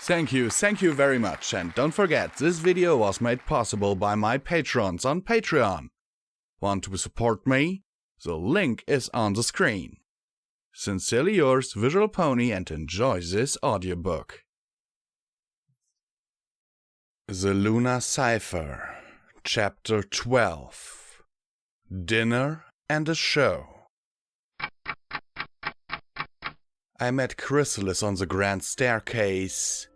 Thank you very much, and don't forget, this video was made possible by my patrons on Patreon. Want to support me? The link is on the screen. Sincerely yours, VisualPony, and enjoy this audiobook. The Lunar Cypher, Chapter 12. Dinner and a Show. I met Chrysalis on the grand staircase.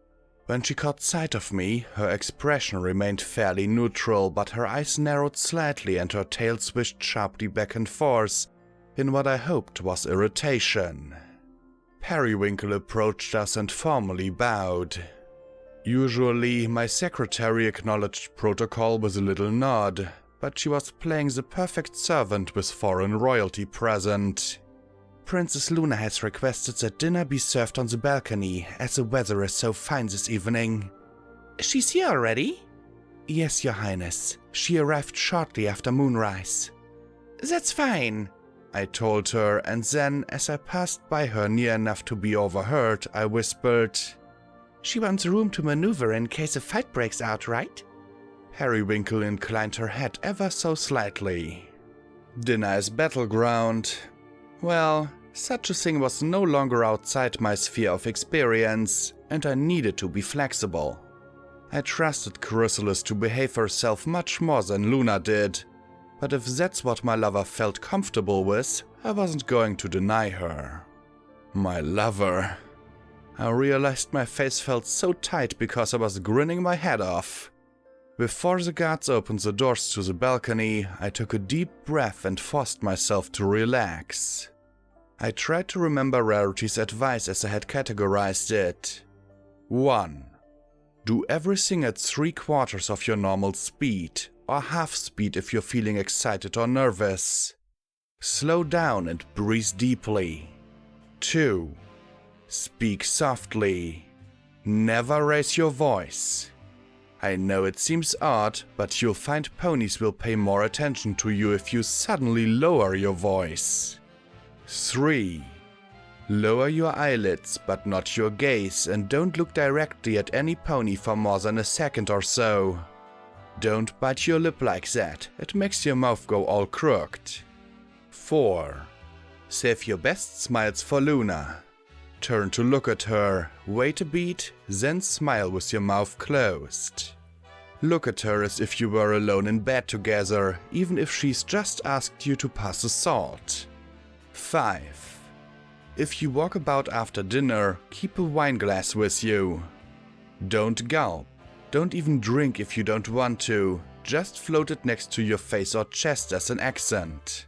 When she caught sight of me, her expression remained fairly neutral, but her eyes narrowed slightly and her tail swished sharply back and forth in what I hoped was irritation. Periwinkle approached us and formally bowed. Usually, my secretary acknowledged protocol with a little nod, but she was playing the perfect servant with foreign royalty present. Princess Luna has requested that dinner be served on the balcony, as the weather is so fine this evening. She's here already? Yes, Your Highness. She arrived shortly after moonrise. That's fine, I told her, and then, as I passed by her near enough to be overheard, I whispered, She wants room to maneuver in case a fight breaks out, right? Periwinkle inclined her head ever so slightly. Dinner is battleground. Well, such a thing was no longer outside my sphere of experience, and I needed to be flexible. I trusted Chrysalis to behave herself much more than Luna did, but if that's what my lover felt comfortable with, I wasn't going to deny her. My lover. I realized my face felt so tight because I was grinning my head off. Before the guards opened the doors to the balcony, I took a deep breath and forced myself to relax. I tried to remember Rarity's advice as I had categorized it. 1. Do everything at 3/4 of your normal speed, or half speed if you're feeling excited or nervous. Slow down and breathe deeply. 2. Speak softly. Never raise your voice. I know it seems odd, but you'll find ponies will pay more attention to you if you suddenly lower your voice. 3. Lower your eyelids, but not your gaze, and don't look directly at any pony for more than a second or so. Don't bite your lip like that, it makes your mouth go all crooked. 4. Save your best smiles for Luna. Turn to look at her, wait a beat, then smile with your mouth closed. Look at her as if you were alone in bed together, even if she's just asked you to pass the salt. 5. If you walk about after dinner, keep a wine glass with you. Don't gulp. Don't even drink if you don't want to. Just float it next to your face or chest as an accent.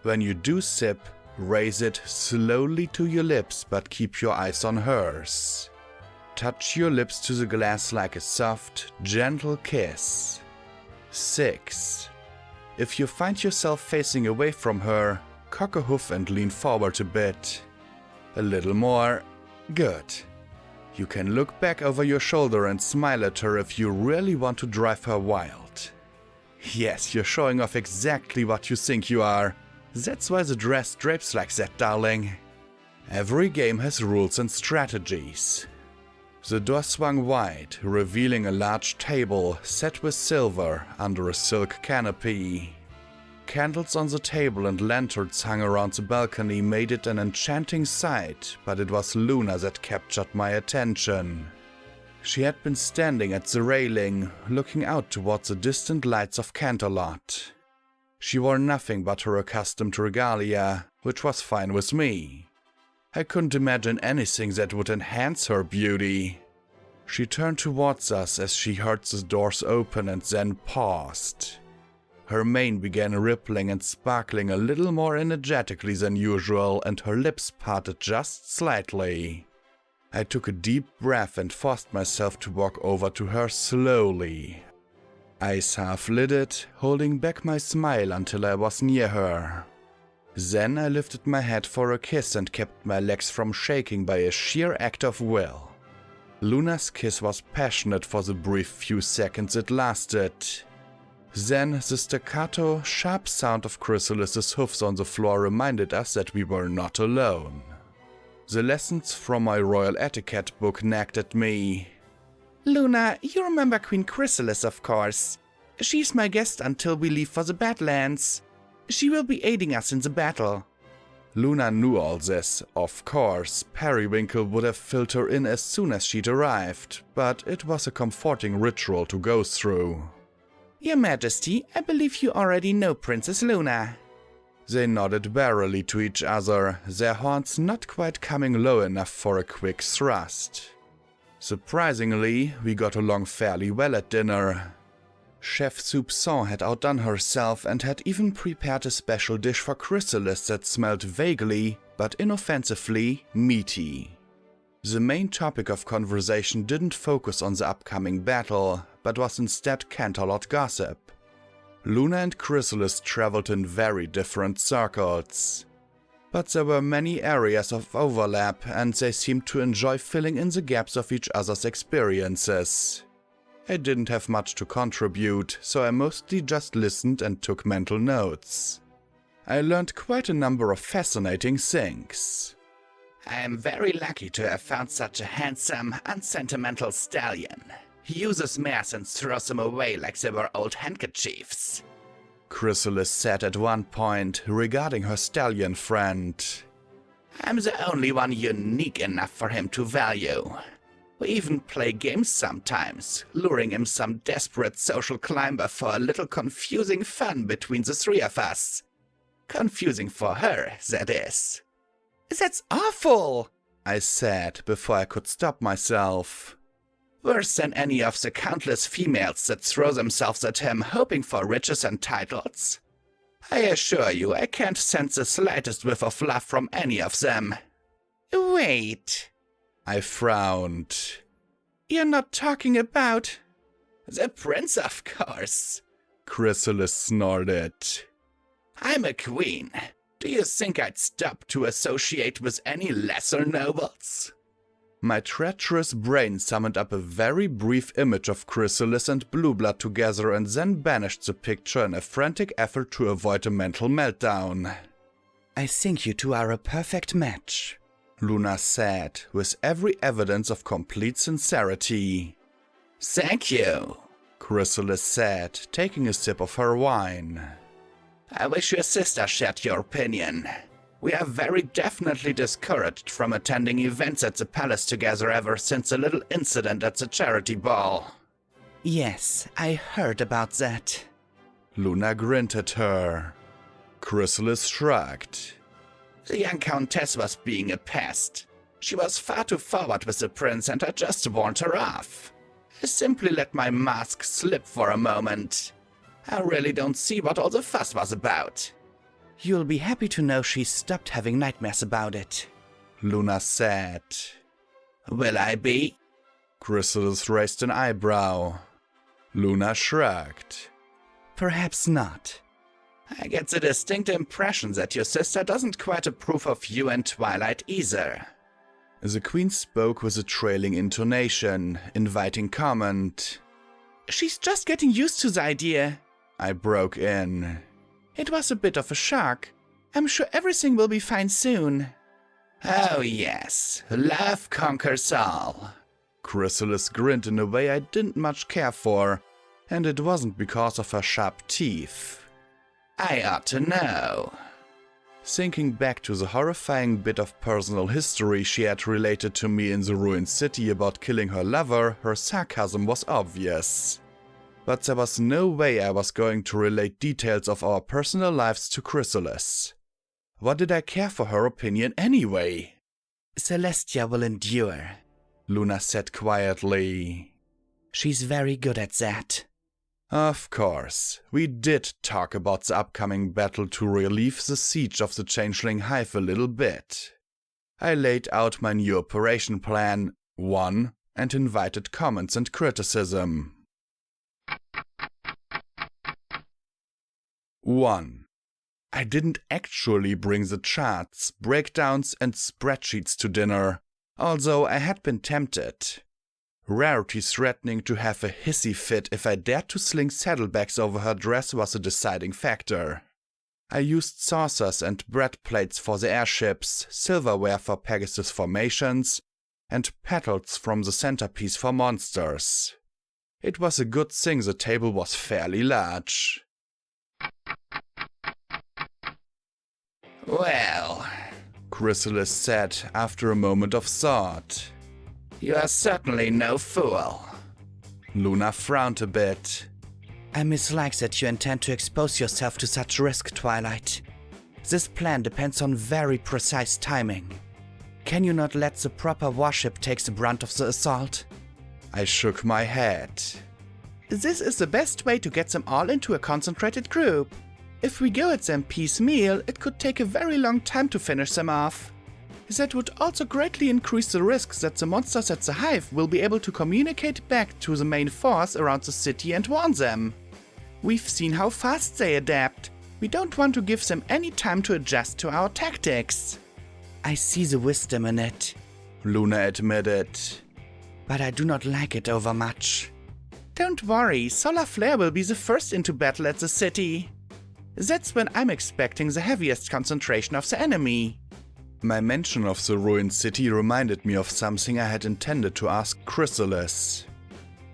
When you do sip, raise it slowly to your lips, but keep your eyes on hers. Touch your lips to the glass like a soft, gentle kiss. 6. If you find yourself facing away from her, cock a hoof and lean forward a bit. A little more. Good. You can look back over your shoulder and smile at her if you really want to drive her wild. Yes, you're showing off exactly what you think you are. That's why the dress drapes like that, darling. Every game has rules and strategies. The door swung wide, revealing a large table set with silver under a silk canopy. Candles on the table and lanterns hung around the balcony made it an enchanting sight, but it was Luna that captured my attention. She had been standing at the railing, looking out towards the distant lights of Canterlot. She wore nothing but her accustomed regalia, which was fine with me. I couldn't imagine anything that would enhance her beauty. She turned towards us as she heard the doors open and then paused. Her mane began rippling and sparkling a little more energetically than usual, and her lips parted just slightly. I took a deep breath and forced myself to walk over to her slowly. Eyes half-lidded, holding back my smile until I was near her. Then I lifted my head for a kiss and kept my legs from shaking by a sheer act of will. Luna's kiss was passionate for the brief few seconds it lasted. Then the staccato, sharp sound of Chrysalis's hoofs on the floor reminded us that we were not alone. The lessons from my royal etiquette book nagged at me. Luna, you remember Queen Chrysalis, of course. She's my guest until we leave for the Badlands. She will be aiding us in the battle. Luna knew all this, of course. Periwinkle would have filled her in as soon as she'd arrived, but it was a comforting ritual to go through. Your Majesty, I believe you already know Princess Luna. They nodded warily to each other, their horns not quite coming low enough for a quick thrust. Surprisingly, we got along fairly well at dinner. Chef Soupçon had outdone herself and had even prepared a special dish for Chrysalis that smelled vaguely, but inoffensively, meaty. The main topic of conversation didn't focus on the upcoming battle, but was instead Canterlot gossip. Luna and Chrysalis traveled in very different circles. But there were many areas of overlap, and they seemed to enjoy filling in the gaps of each other's experiences. I didn't have much to contribute, so I mostly just listened and took mental notes. I learned quite a number of fascinating things. I am very lucky to have found such a handsome, unsentimental stallion. He uses mares and throws them away like they were old handkerchiefs, Chrysalis said at one point, regarding her stallion friend. I'm the only one unique enough for him to value. We even play games sometimes, luring him some desperate social climber for a little confusing fun between the three of us. Confusing for her, that is. That's awful, I said before I could stop myself. Worse than any of the countless females that throw themselves at him hoping for riches and titles. I assure you, I can't sense the slightest whiff of love from any of them. Wait, I frowned. You're not talking about... The prince, of course, Chrysalis snorted. I'm a queen. Do you think I'd stop to associate with any lesser nobles? My treacherous brain summoned up a very brief image of Chrysalis and Blueblood together and then banished the picture in a frantic effort to avoid a mental meltdown. I think you two are a perfect match, Luna said, with every evidence of complete sincerity. Thank you, Chrysalis said, taking a sip of her wine. I wish your sister shared your opinion. We are very definitely discouraged from attending events at the palace together ever since a little incident at the charity ball. Yes, I heard about that. Luna grinned at her. Chrysalis shrugged. The young countess was being a pest. She was far too forward with the prince and I just warned her off. I simply let my mask slip for a moment. I really don't see what all the fuss was about. You'll be happy to know she stopped having nightmares about it, Luna said. Will I be? Chrysalis raised an eyebrow. Luna shrugged. Perhaps not. I get the distinct impression that your sister doesn't quite approve of you and Twilight either. The queen spoke with a trailing intonation, inviting comment. She's just getting used to the idea, I broke in. It was a bit of a shock. I'm sure everything will be fine soon. Oh yes, love conquers all. Chrysalis grinned in a way I didn't much care for, and it wasn't because of her sharp teeth. I ought to know. Thinking back to the horrifying bit of personal history she had related to me in the ruined city about killing her lover, her sarcasm was obvious. But there was no way I was going to relate details of our personal lives to Chrysalis. What did I care for her opinion anyway? Celestia will endure, Luna said quietly. She's very good at that. Of course, we did talk about the upcoming battle to relieve the siege of the Changeling Hive a little bit. I laid out my new operation plan, 1, and invited comments and criticism. 1. I didn't actually bring the charts, breakdowns and spreadsheets to dinner, although I had been tempted. Rarity threatening to have a hissy fit if I dared to sling saddlebags over her dress was a deciding factor. I used saucers and bread plates for the airships, silverware for Pegasus formations, and petals from the centerpiece for monsters. It was a good thing the table was fairly large. Well, Chrysalis said after a moment of thought. You are certainly no fool. Luna frowned a bit. I mislike that you intend to expose yourself to such risk, Twilight. This plan depends on very precise timing. Can you not let the proper warship take the brunt of the assault? I shook my head. This is the best way to get them all into a concentrated group. If we go at them piecemeal, it could take a very long time to finish them off. That would also greatly increase the risks that the monsters at the Hive will be able to communicate back to the main force around the city and warn them. We've seen how fast they adapt. We don't want to give them any time to adjust to our tactics. I see the wisdom in it, Luna admitted. but I do not like it overmuch. Don't worry, Solar Flare will be the first into battle at the city. That's when I'm expecting the heaviest concentration of the enemy. My mention of the ruined city reminded me of something I had intended to ask Chrysalis.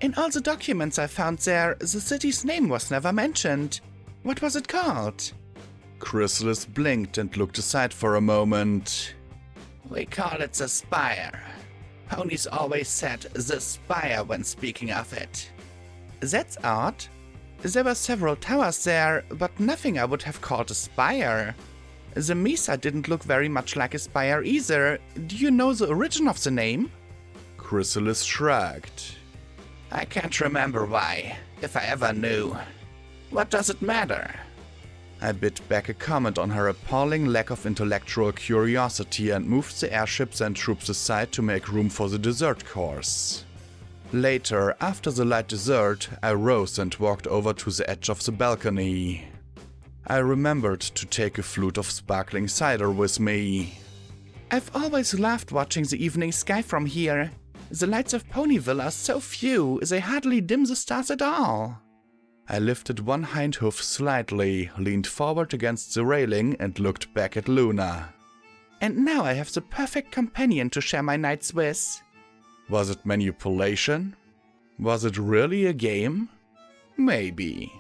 In all the documents I found there, the city's name was never mentioned. What was it called? Chrysalis blinked and looked aside for a moment. We call it the Spire. Ponies always said the Spire when speaking of it. That's odd. There were several towers there, but nothing I would have called a spire. The Mesa didn't look very much like a spire either. Do you know the origin of the name? Chrysalis shrugged. I can't remember why, if I ever knew. What does it matter? I bit back a comment on her appalling lack of intellectual curiosity and moved the airships and troops aside to make room for the dessert course. Later, after the light dessert, I rose and walked over to the edge of the balcony. I remembered to take a flute of sparkling cider with me. I've always loved watching the evening sky from here. The lights of Ponyville are so few, they hardly dim the stars at all. I lifted one hind hoof slightly, leaned forward against the railing and looked back at Luna. And now I have the perfect companion to share my nights with. Was it manipulation? Was it really a game? Maybe.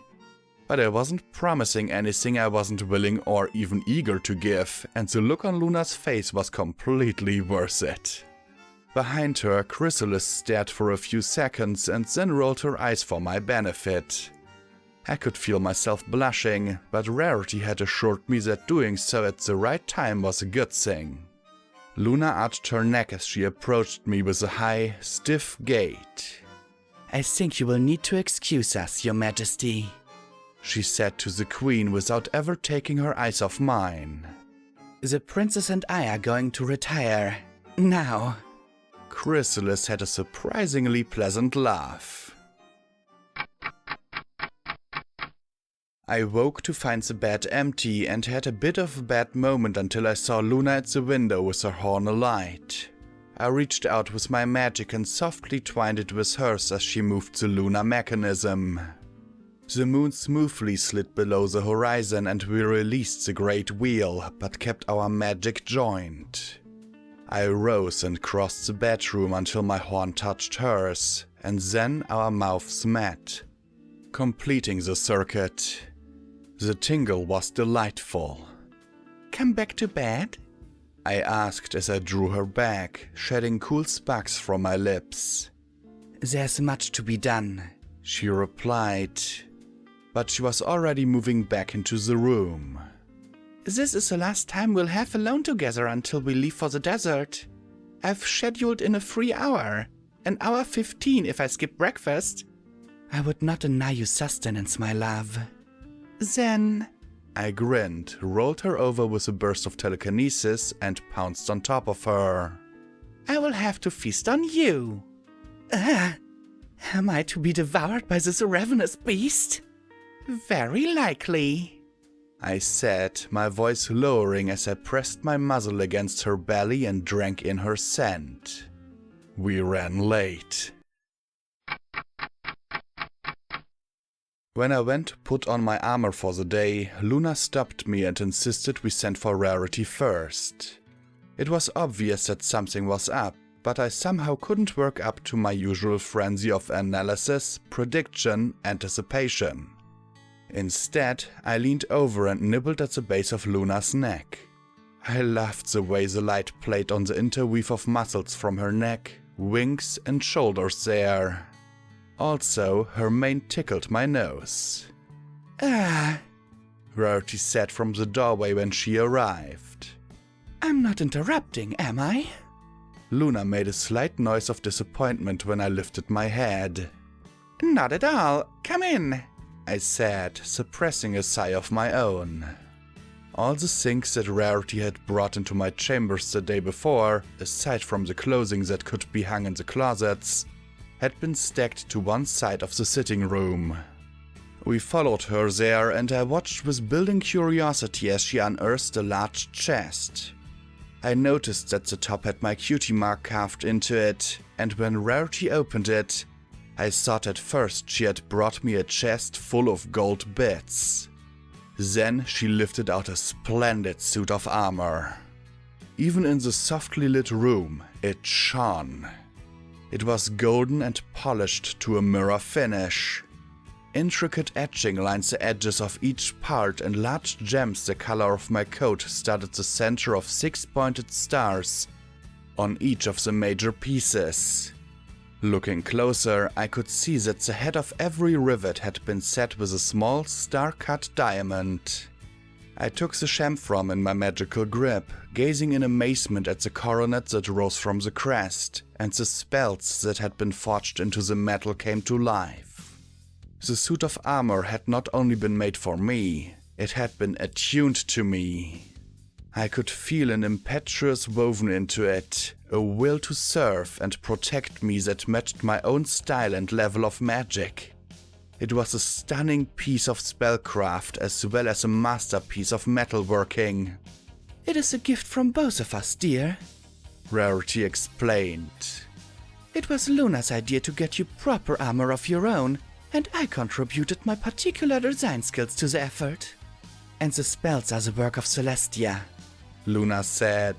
But I wasn't promising anything I wasn't willing or even eager to give, and the look on Luna's face was completely worth it. Behind her, Chrysalis stared for a few seconds and then rolled her eyes for my benefit. I could feel myself blushing, but Rarity had assured me that doing so at the right time was a good thing. Luna arched her neck as she approached me with a high, stiff gait. I think you will need to excuse us, Your Majesty, she said to the Queen without ever taking her eyes off mine. The Princess and I are going to retire. Now. Chrysalis had a surprisingly pleasant laugh. I woke to find the bed empty and had a bit of a bad moment until I saw Luna at the window with her horn alight. I reached out with my magic and softly twined it with hers as she moved the lunar mechanism. The moon smoothly slid below the horizon and we released the great wheel, but kept our magic joined. I rose and crossed the bedroom until my horn touched hers, and then our mouths met, completing the circuit. The tingle was delightful. Come back to bed? I asked as I drew her back, shedding cool sparks from my lips. There's much to be done, she replied, but she was already moving back into the room. This is the last time we'll have alone together until we leave for the desert. I've scheduled in a free hour, an hour 15 if I skip breakfast. I would not deny you sustenance, my love. Then, I grinned, rolled her over with a burst of telekinesis, and pounced on top of her. I will have to feast on you. Am I to be devoured by this ravenous beast? Very likely, I said, my voice lowering as I pressed my muzzle against her belly and drank in her scent. We ran late. When I went to put on my armor for the day, Luna stopped me and insisted we send for Rarity first. It was obvious that something was up, but I somehow couldn't work up to my usual frenzy of analysis, prediction, anticipation. Instead, I leaned over and nibbled at the base of Luna's neck. I loved the way the light played on the interweave of muscles from her neck, wings and shoulders there. Also, her mane tickled my nose. Ah, Rarity said from the doorway when she arrived. I'm not interrupting, am I? Luna made a slight noise of disappointment when I lifted my head. Not at all. Come in, I said, suppressing a sigh of my own. All the things that Rarity had brought into my chambers the day before, aside from the clothing that could be hung in the closets, had been stacked to one side of the sitting room. We followed her there, and I watched with building curiosity as she unearthed a large chest. I noticed that the top had my cutie mark carved into it, and when Rarity opened it, I thought at first she had brought me a chest full of gold bits. Then she lifted out a splendid suit of armor. Even in the softly lit room, it shone. It was golden and polished to a mirror finish. Intricate etching lined the edges of each part, and large gems the color of my coat studded the center of 6 pointed stars on each of the major pieces. Looking closer, I could see that the head of every rivet had been set with a small star-cut diamond. I took the chamfrom in my magical grip, gazing in amazement at the coronet that rose from the crest, and the spells that had been forged into the metal came to life. The suit of armor had not only been made for me, it had been attuned to me. I could feel an impetus woven into it, a will to serve and protect me that matched my own style and level of magic. It was a stunning piece of spellcraft as well as a masterpiece of metalworking. It is a gift from both of us, dear, Rarity explained. It was Luna's idea to get you proper armor of your own, and I contributed my particular design skills to the effort. And the spells are the work of Celestia, Luna said.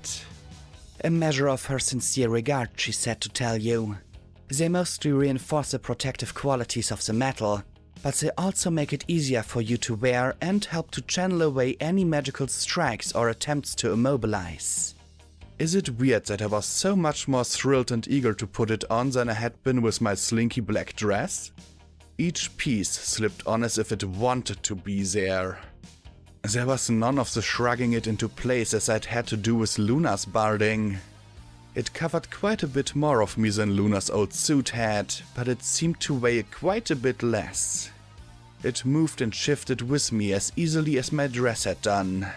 A measure of her sincere regard, she said to tell you. They mostly reinforce the protective qualities of the metal, but they also make it easier for you to wear and help to channel away any magical strikes or attempts to immobilize. Is it weird that I was so much more thrilled and eager to put it on than I had been with my slinky black dress? Each piece slipped on as if it wanted to be there. There was none of the shrugging it into place as I'd had to do with Luna's barding. It covered quite a bit more of me than Luna's old suit had, but it seemed to weigh quite a bit less. It moved and shifted with me as easily as my dress had done.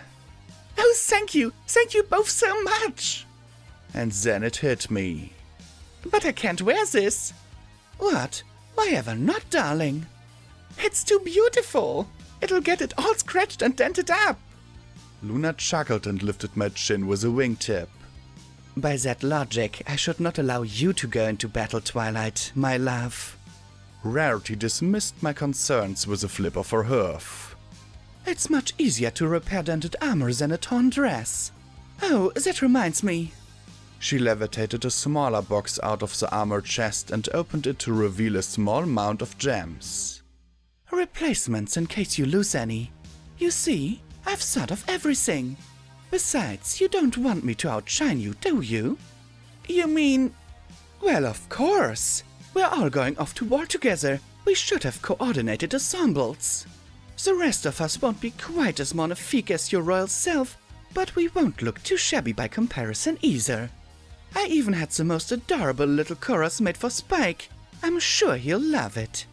Oh, thank you both so much! And then it hit me. But I can't wear this. What? Why ever not, darling? It's too beautiful. It'll get it all scratched and dented up. Luna chuckled and lifted my chin with a wingtip. By that logic, I should not allow you to go into battle, Twilight, my love. Rarity dismissed my concerns with a flip of her hoof. It's much easier to repair dented armor than a torn dress. Oh, that reminds me. She levitated a smaller box out of the armor chest and opened it to reveal a small mound of gems. Replacements in case you lose any. You see, I've thought of everything. Besides, you don't want me to outshine you, do you? You mean... Well, of course. We're all going off to war together. We should have coordinated ensembles. The rest of us won't be quite as magnifique as your royal self, but we won't look too shabby by comparison either. I even had the most adorable little chorus made for Spike. I'm sure he'll love it.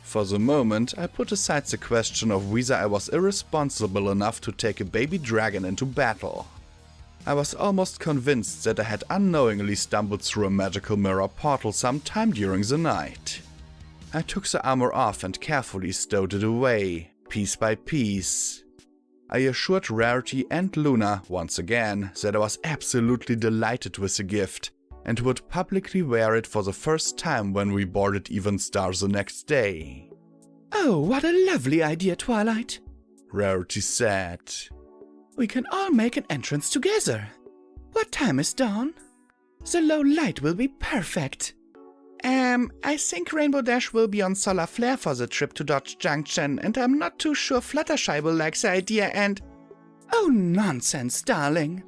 For the moment, I put aside the question of whether I was irresponsible enough to take a baby dragon into battle. I was almost convinced that I had unknowingly stumbled through a magical mirror portal sometime during the night. I took the armor off and carefully stowed it away, piece by piece. I assured Rarity and Luna, once again, that I was absolutely delighted with the gift, and would publicly wear it for the first time when we boarded Even Star the next day. Oh, what a lovely idea, Twilight, Rarity said. We can all make an entrance together. What time is dawn? The low light will be perfect. I think Rainbow Dash will be on Solar Flare for the trip to Dodge Junction, and I'm not too sure Fluttershy will like the idea and... Oh, nonsense, darling,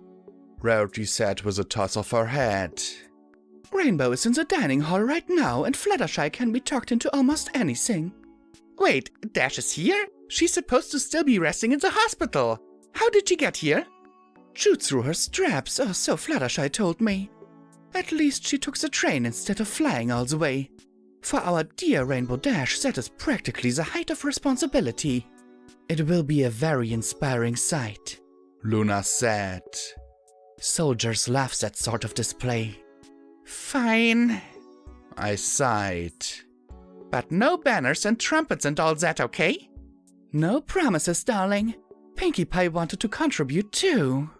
Rarity said with a toss of her head. Rainbow is in the dining hall right now, and Fluttershy can be talked into almost anything. Wait, Dash is here? She's supposed to still be resting in the hospital. How did she get here? Chewed through her straps, or so Fluttershy told me. At least she took the train instead of flying all the way. For our dear Rainbow Dash, that is practically the height of responsibility. It will be a very inspiring sight, Luna said. Soldiers love that sort of display. Fine, I sighed. but no banners and trumpets and all that, okay? No promises, darling. Pinkie Pie wanted to contribute too.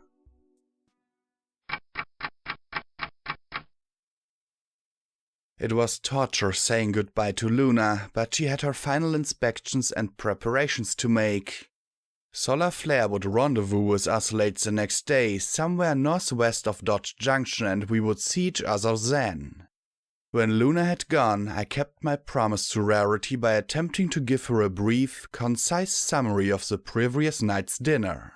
It was torture saying goodbye to Luna, but she had her final inspections and preparations to make. Solar Flare would rendezvous with us late the next day, somewhere northwest of Dodge Junction, and we would see each other then. When Luna had gone, I kept my promise to Rarity by attempting to give her a brief, concise summary of the previous night's dinner.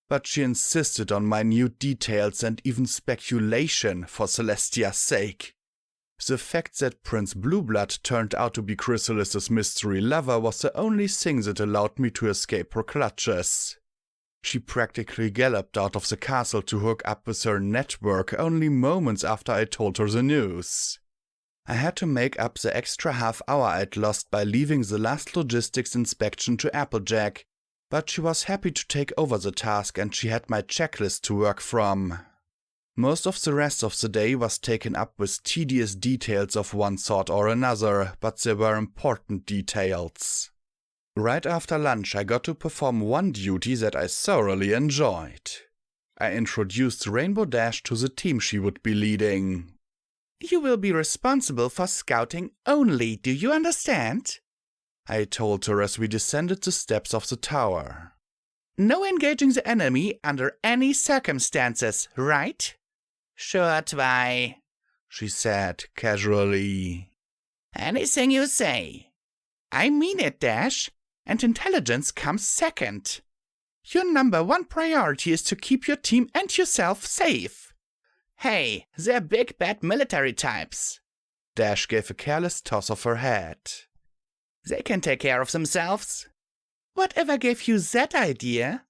But she insisted on minute details and even speculation for Celestia's sake. The fact that Prince Blueblood turned out to be Chrysalis's mystery lover was the only thing that allowed me to escape her clutches. She practically galloped out of the castle to hook up with her network only moments after I told her the news. I had to make up the extra half hour I'd lost by leaving the last logistics inspection to Applejack, but she was happy to take over the task and she had my checklist to work from. Most of the rest of the day was taken up with tedious details of one sort or another, but there were important details. Right after lunch I got to perform one duty that I thoroughly enjoyed. I introduced Rainbow Dash to the team she would be leading. You will be responsible for scouting only, do you understand? I told her as we descended the steps of the tower. No engaging the enemy under any circumstances, right? Sure, Twi, she said casually. Anything you say. I mean it, Dash, and intelligence comes second. Your number one priority is to keep your team and yourself safe. Hey, they're big bad military types. Dash gave a careless toss of her head. They can take care of themselves. Whatever gave you that idea?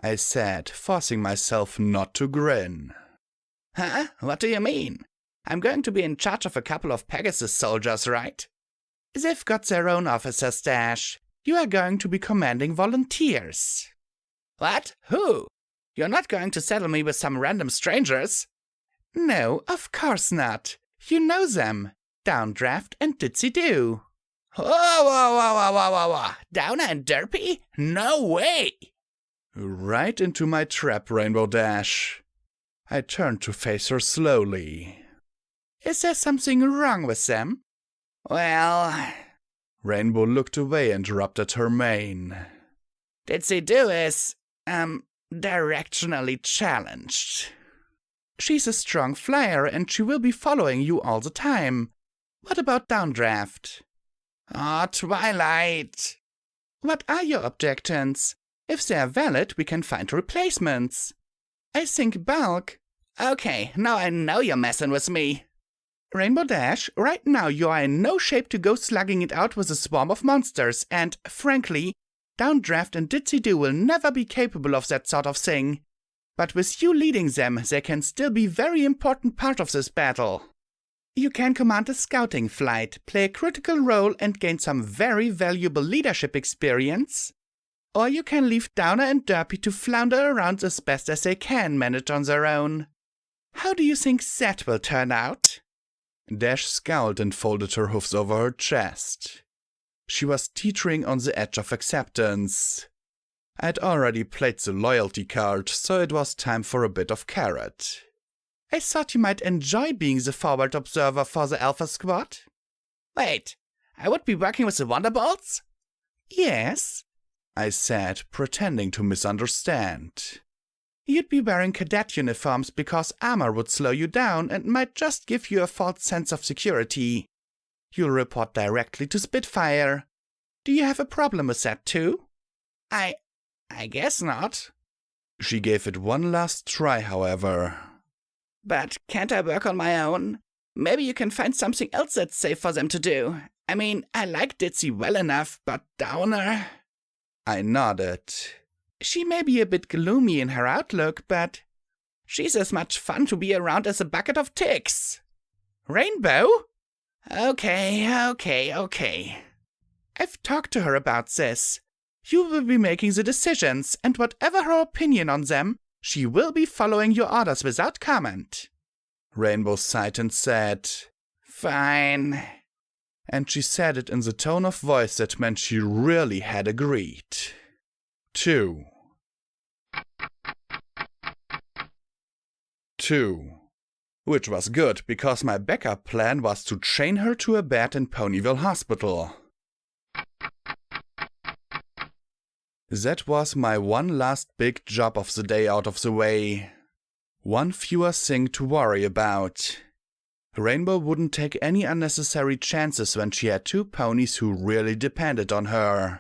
I said, forcing myself not to grin. Huh? What do you mean? I'm going to be in charge of a couple of Pegasus soldiers, right? They've got their own officers, Dash. You are going to be commanding volunteers. What? Who? You're not going to saddle me with some random strangers? No, of course not. You know them. Downdraft and Ditsy Doo. Whoa, whoa, whoa, whoa, whoa, whoa, whoa. Downer and Derpy? No way! Right into my trap, Rainbow Dash. I turned to face her slowly. Is there something wrong with them? Well... Rainbow looked away and rubbed at her mane. Ditsy Doo is, directionally challenged. She's a strong flyer and she will be following you all the time. What about Downdraft? Oh, Twilight. What are your objections? If they're valid, we can find replacements. I think Bulk... Okay, now I know you're messing with me. Rainbow Dash, right now you are in no shape to go slugging it out with a swarm of monsters, and, frankly, Downdraft and Ditsy Doo will never be capable of that sort of thing. But with you leading them, they can still be a very important part of this battle. You can command a scouting flight, play a critical role and gain some very valuable leadership experience. Or you can leave Downer and Derpy to flounder around as best as they can manage on their own. How do you think that will turn out? Dash scowled and folded her hoofs over her chest. She was teetering on the edge of acceptance. I'd already played the loyalty card, so it was time for a bit of carrot. I thought you might enjoy being the forward observer for the Alpha Squad. Wait, I would be working with the Wonderbolts? Yes, I said, pretending to misunderstand. You'd be wearing cadet uniforms because armor would slow you down and might just give you a false sense of security. You'll report directly to Spitfire. Do you have a problem with that too? I guess not. She gave it one last try, however. But can't I work on my own? Maybe you can find something else that's safe for them to do. I mean, I like Ditzy well enough, but Downer... I nodded. She may be a bit gloomy in her outlook, but she's as much fun to be around as a bucket of ticks. Rainbow? Okay. I've talked to her about this. You will be making the decisions, and whatever her opinion on them, she will be following your orders without comment. Rainbow sighed and said, Fine. And she said it in the tone of voice that meant she really had agreed. 2. Which was good, because my backup plan was to chain her to a bed in Ponyville Hospital. That was my one last big job of the day out of the way. One fewer thing to worry about. Rainbow wouldn't take any unnecessary chances when she had 2 ponies who really depended on her.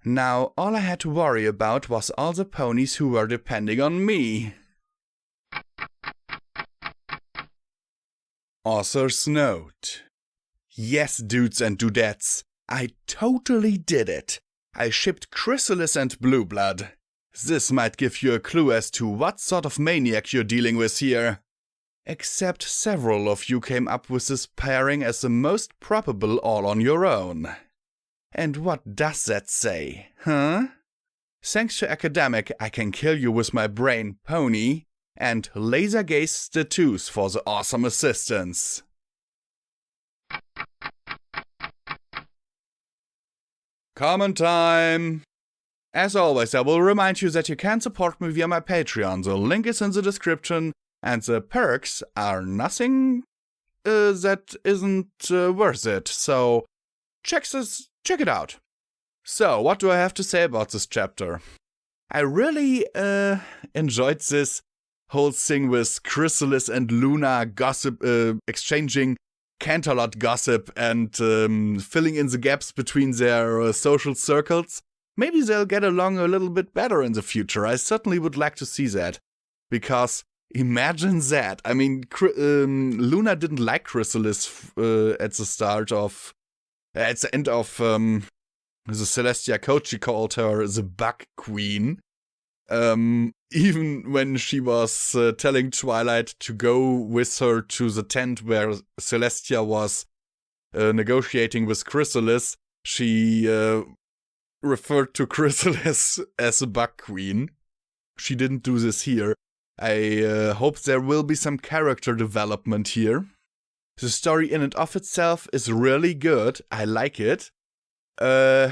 Now all I had to worry about was all the ponies who were depending on me. Author's note. Yes, dudes and dudettes, I totally did it. I shipped Chrysalis and Blue Blood. This might give you a clue as to what sort of maniac you're dealing with here. Except several of you came up with this pairing as the most probable all on your own. And what does that say, huh? Thanks to Academic, I can kill you with my brain, Pony, and laser gaze the twos for the awesome assistance. Comment time! As always, I will remind you that you can support me via my Patreon. The link is in the description, and the perks are nothing that isn't worth it. So check it out. So, what do I have to say about this chapter? I really enjoyed this whole thing with Chrysalis and Luna gossip, exchanging Canterlot gossip and filling in the gaps between their social circles. Maybe they'll get along a little bit better in the future. I certainly would like to see that. Because imagine that. I mean, Luna didn't like Chrysalis at the end of the Celestia Code. She called her the Bug Queen. Even when she was telling Twilight to go with her to the tent where Celestia was negotiating with Chrysalis, she referred to Chrysalis as a Bug Queen. She didn't do this here. I hope there will be some character development here. The story in and of itself is really good. I like it. And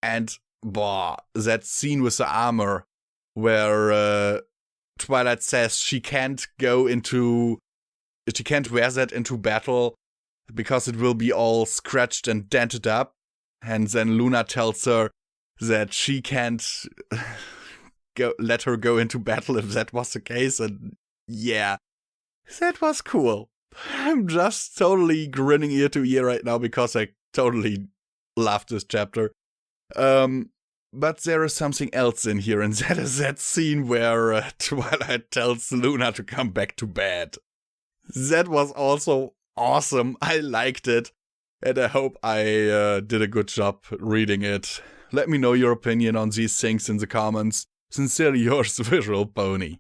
that scene with the armor where Twilight says she can't wear that into battle because it will be all scratched and dented up. And then Luna tells her that she can't let her go into battle if that was the case. And yeah, that was cool. I'm just totally grinning ear to ear right now because I totally loved this chapter. But there is something else in here, and that is that scene where Twilight tells Luna to come back to bed. That was also awesome. I liked it, and I hope I did a good job reading it. Let me know your opinion on these things in the comments. Sincerely yours, VisualPony.